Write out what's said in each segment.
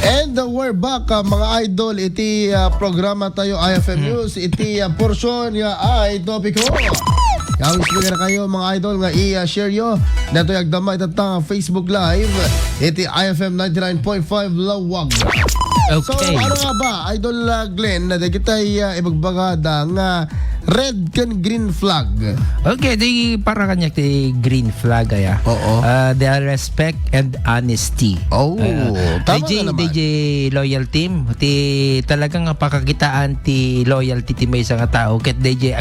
And we're back mga idol. Iti programa tayo IFM News. Iti portion ay topiko. Kawis na kayo mga idol nga i-share yo. Nato yagdama itatang Facebook Live. Iti IFM 99.5 Lawag. Okay. So ano nga ba Idol Glenn na kita ibagbagada nga red can green flag. Okay, di para kanya ti green flag aya. Oo. The respect and honesty. Oh, tama DJ, nga naman. DJ loyal team. Ti talagang pakakitaan ti loyalty ti may nga tao. Ket DJ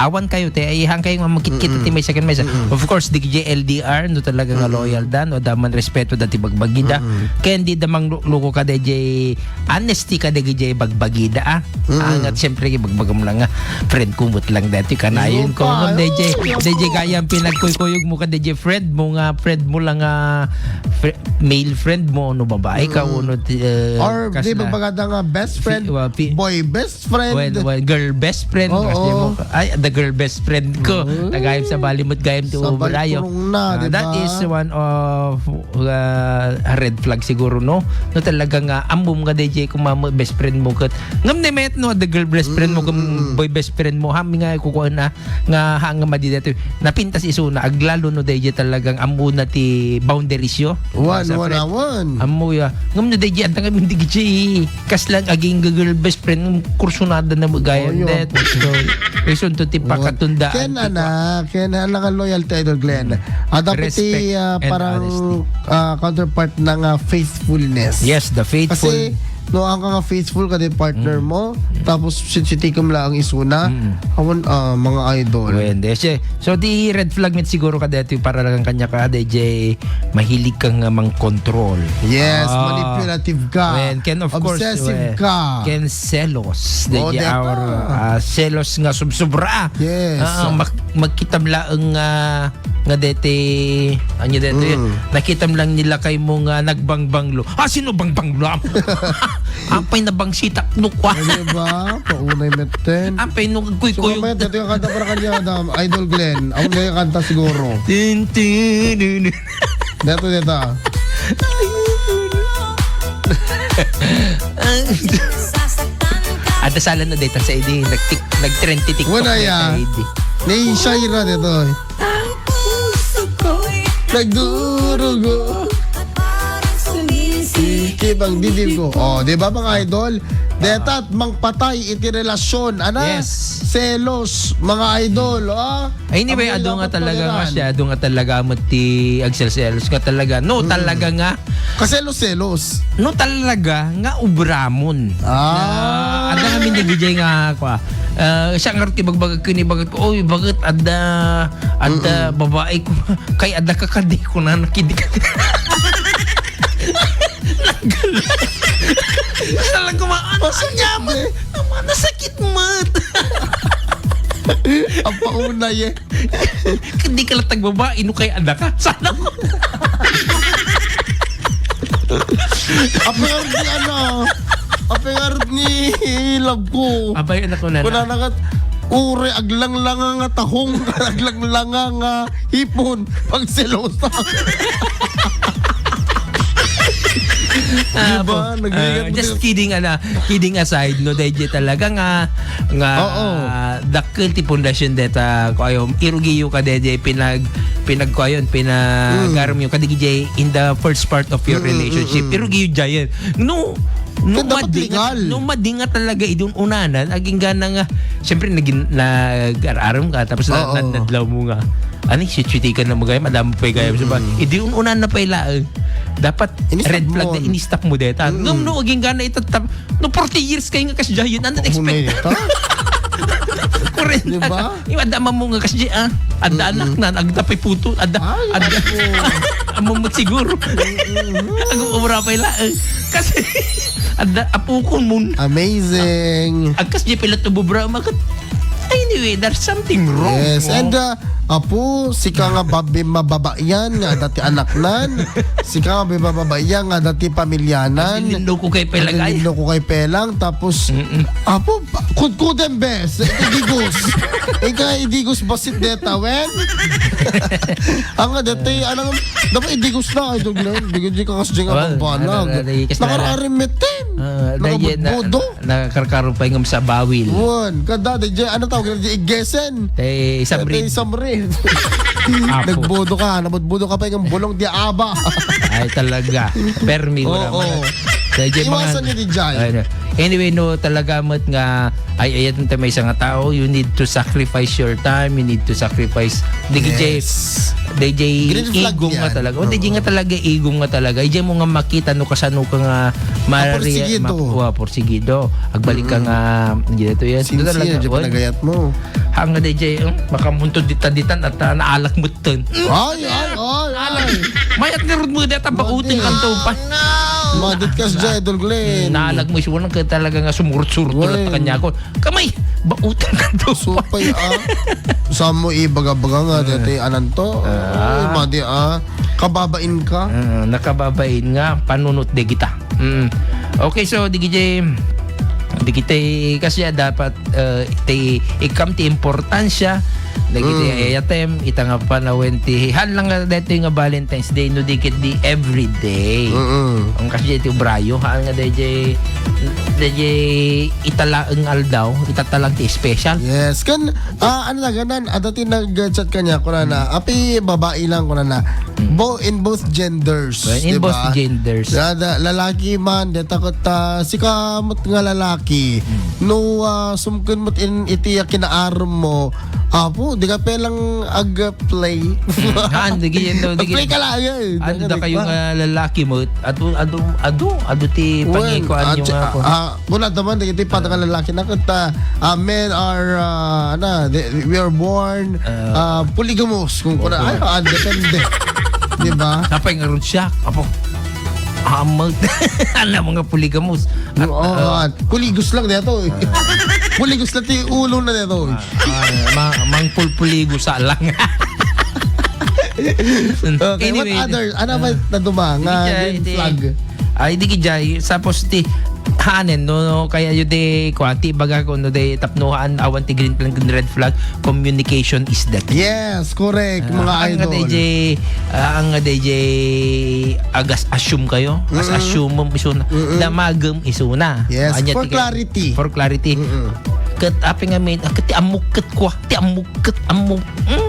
awan kayo ti ihang kayo makikita ti may second mesa. Of course DJ LDR no talaga nga loyal dan o daman respeto dati bagbagida. Ken di damang luko ka DJ honesty ka DJ bagbagida Angat syempre bagbagam lang nga friend kumot lang dati kanayon ko no DJ gayang pinagkuykuyog mo ka DJ friend mo lang male friend mo no babae ka uno or di bagbagada nga best friend boy best friend well, girl best friend mo ay the girl best friend ko nagayam sa Balimot gayam ti Ubarayo diba? That is one of a red flag siguro no talaga nga ambom ka DJ kung best friend mo kat ngam met no the girl best friend mo kung boy best friend mo hami nga kukuha na nga hanga madidito napintas isuna aglalo no DJ talagang ambo na ti boundaries yo one amo ya ngam no DJ antang kami DJ kas lang aging girl best friend kursunada na magayan that so reason to ti pakatundaan ken ana nga loyalty Idol Glenn dapat ti parang counterpart ng faithfulness. Yes, the faithful. Kasi no ang nga faithful ka din partner mo tapos sitikom lang ang isuna awan mga idol. Wende so di red flag met siguro ka dito para lang kanya ka DJ mahilig kang mang control. Yes, manipulative ka. Can of course obsessive ka. Can selos DJ our selos nga subsobra. Yes. Magkitam laeng nga dete anyo dete nakitam lang nila kay mo nga nagbangbanglo sino bangbanglo ampay na bang sitak nukwa diba paunay meten ampay nung kuy-kuy so ito yung kanta para kanya Idol Glenn ang na yung kanta siguro dito at dasalan na data sa ID nag-trend ti TikTok wala ya ni Shaira dito nagdurugo kibang dibdib ko. Di ba mga idol? Detat mangpatay iti relasyon. Yes. Selos mga idol. Anyway, ado nga talaga nga siya. Ado nga talaga mo ti agsel-selos nga talaga. No, talaga nga. Kaselos-selos. No, talaga nga ubramon. Ada nga min DJ nga ako siya nga ti bagbagag kini bagat ko. Oy, bakit ada babae ko kay ada kakadi ko na nakidik. Salang kumaan nyaman naman nasakit mat ang paunay hindi ka lang tagbabae no kay ada ka sana ko apengard ni love ko abay anak ko na wala nakat ure aglang-langa nga tahong aglang-langa nga hipon pag selosa diba? Just kidding aside no DJ talaga nga dakkel ti pundasyon deta ko ayo irugiyo ka DJ pinagkuayon pinagaram yo ka DJ in the first part of your relationship irugiyo jayan no madinga talaga idun unanan aging gana nga syempre nag-araram ka tapos nadlaw mo nga ani sititikan na magayam madam pa gayam sa ba idun unan na paila dapat red flag na in-stop mo deta no aging gana ito no 40 years kayo nga kasi jayan ano expect kurenta diba? Yung ada mo nga kasi ada anak na agdapay puto ada among siguro ang umura pa ila kasi ada apukon mo amazing agkas di pila to bubra makat Anyway, there's something wrong. Yes, no? and apo, sika nga babi mababayan nga dati anaknan. Sika nga mababayan nga dati pamilyanan. Nilindo ko kay Pelagay. Nilindo ko kay Pelang. Tapos, apo, kudkudem bes. Idigos. Ika idigos basit deta, wen? Ang nga dati, anong, dapat idigos na. Idol na. Di ka kasi nga pambanag. Nakararimitin. Nakabudbudo. Nakakarkaroon pa yung sa bawil. Wan, kada, ano tawag, igesen. Isang rin. Isang rin. Apo. Nagbudo ka, nabudbudo ka pa yung bulong di aba. Ay talaga. Permi ko naman. Iwasan niyo di Jai. Anyway, no, talaga mat nga ay ayat nito may isang tao, you need to sacrifice your time, you need to sacrifice DJ Green flag igong nga yan. talaga. O DJ nga talaga igong nga talaga. DJ mo nga makita no kasano ka nga Porsigido. porsigido. Agbalik ka nga dito yan. Sinsi na dyan panagayat mo. Hanga DJ, makamuntod ditan at naalak mo ton. Ay. Mayat nga rin mo dito pautin kang pa. Madit ka sa Idol Glenn. Naalag mo siya ka talaga nga sumurot-surot Wen. na kanya ko. Kamay, bautan ka to. Supay Sa mo ibaga-baga nga dati ananto. Ay, madi kababain ka. Nakababain nga, panunot de kita. Okay, so di kita kasi dapat ikam ti importansya Dagiti ayatem itang panawin ti halang nga dito nga Valentine's Day no dikit di everyday. Ang kasi iti ubrayo hal nga DJ italaeng aldaw itatalang ti special. Yes, kan ano na ganan adati nag-chat kanya ko na api babae lang ko na in both genders. In diba? both genders. Lalaki man de takot sikamot nga lalaki no sumkun mo in iti kinaarom mo apo di ka pelang ag-play. Han digi no digi. Play ka lang yun. Ano da kayo nga lalaki mo ado ti pangikuan yung ako. Muna naman dito pa nga lalaki na kita men are we are born polygamous kung kuna ay depende. Di ba? Kapay nga ron siya apo. Amag alam mga polygamous. Puligos lang dito. Puligos lang ti ulo na dito. Mang pulpuligo sa lang. Okay, anyway, what others? Ano ba naduma nga green flag? Ay di kijay sapos ti hanen no kaya yu de kwati baga ko no de tapnuhan awan ti green flag red flag communication is the key. Yes, correct mga idol. Ang DJ agas assume kayo as assume mo isuna damagem isuna. Yes, for clarity. For clarity. Ket api nga main ket ti amuk ket kwa ti amuk ket amuk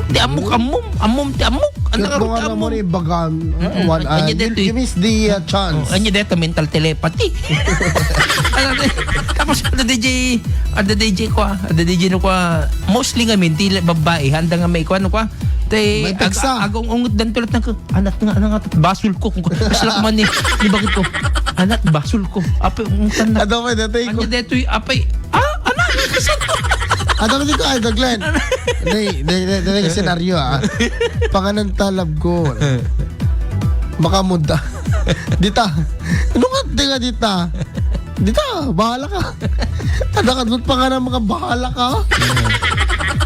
ti amuk amum ti amuk ano nga mo ni bagan one you miss the chance. Anya dito mental telepathy. Tapos ada DJ no kwa mostly nga minti babae handa nga may kuan kwa tay agong ungot dan tulat nang anak nga basul ko kung aslak man ni bakit ko anak basul ko apay untan na ado may datay ko anya dito apay anak kasi ado mo dito Idol Glenn day senaryo panganan talab ko makamuda dita ano nga dita bahala ka tadakadot pa nga na mga bahala ka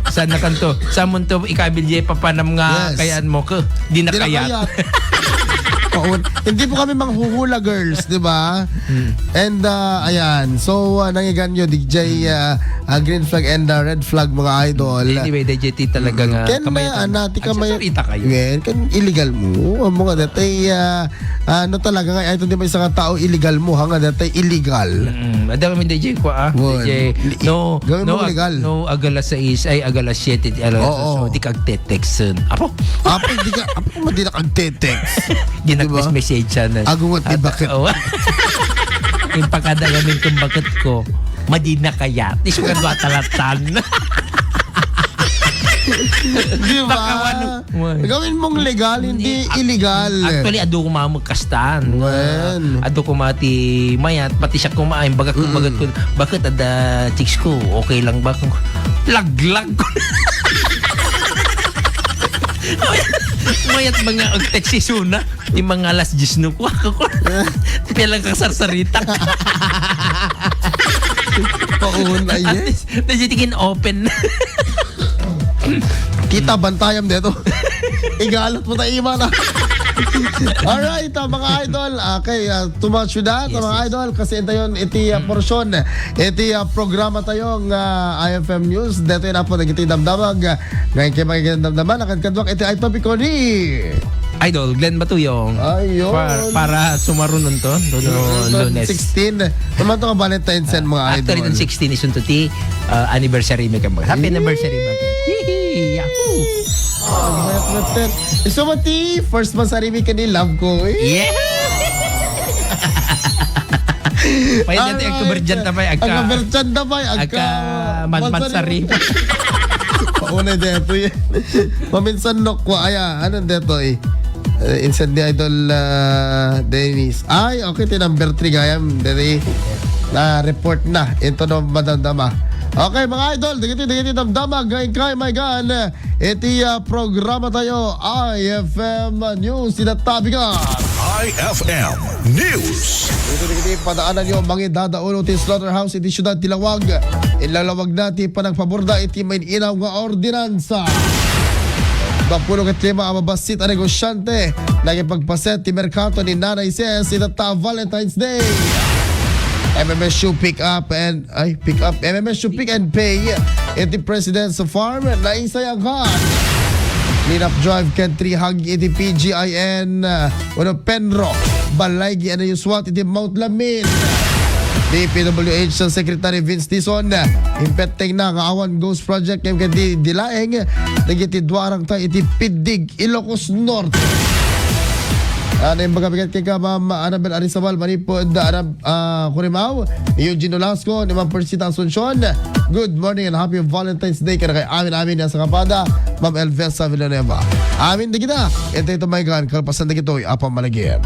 saan na kanto sa munto ikabilye papanam nga kayaan mo ko di na kayat. Hindi po kami manghuhula girls, di ba? And ayan, so nangiganyo DJ green flag and red flag mga idol. Anyway, DJ talaga nga kamay anati kamay kayo. Kan illegal mo. Mga datay ano talaga nga ito di ba isang tao illegal mo hanga datay illegal. Ada kami DJ ko DJ no agala 6 ay agala 7 so di kag text apo di ka di na kag text. Di nag-miss message na. Agungot ni bakit? Yung pagkadagamin kong bakit ko, madina kaya. Iso ka ba talatan? Di ba? Gawin mong legal, hindi illegal. Actually, ado ko mamagkastaan. Ado ko mati mayat, pati siya kumain. Bagat ko, bakit ada chicks ko? Okay lang ba? Laglag ko. Mayat mga og-text si Suna di mga alas 10 no ko. Pilang kasarsarita. Pauna At yan. least, nasitigin open. Kita bantayam dito. Igalot mo tayo iba na. Alright, mga idol. Okay, too much with that, Yes, mga idol. Kasi ito yun, iti porsyon. Iti programa tayong IFM News. Dito yun po, nagiti damdamag. Ngayon kayo magiging damdaman. Nakadkadwak, iti ay topic ko ni... Idol, Glenn Batuyong. Ayun. Para sumarunong to, Lunes. 16. Naman ito ka Valentine's and mga idol. Actually, itong 16 is yung tuti anniversary may kambag. Happy anniversary ba? Yee! Yahoo! So, mati, first man sa rimi ka ni love ko. Yeah! Pwede natin ang kaberjan na ba? Ang kaberjan na ba? Agka mansari. Pauna dito eh. Paminsan nokwa. Aya, ano dito eh? Insan ni Idol Dennis. Ay, okay. Number 3 gayam. Dito na-report na. Ito na madamdama. Okay, mga idol. Digiti damdama. Gain kay my God. Iti programa tayo. IFM News. Sinatabi ka. IFM News. Ito padaanan nyo mga dadaulo ti slaughterhouse iti syudad Tilawag. Ilalawag nati panagpaborda iti may inaw nga ordinansa. Bapulo kat lima ang mabasit ang negosyante. Nagipagpaset ti merkato ni Nanay Ses itata Valentine's Day. MMSU pick up MMSU pick and pay iti President's Farm na isayagan. Cleanup drive country hug iti PGIN Penro Balaygi ano yung SWAT iti Mount Lamin. DPWH sa Secretary Vince Dizon impeteng na kaawan Ghost Project yung kati dilaeng nagiti duarang tayo iti Pidig Ilocos Norte. Ano yung magabigat kay ka Ma'am Annabel Arizabal Manipod Kurimaw Eugene Olasco ni Ma'am Persita Asuncion. Good morning and happy Valentine's Day kada kay amin sa kapada Ma'am Elvesa Villanueva. Amin di kita ito may gan kalpasan na kito'y apang malagyan.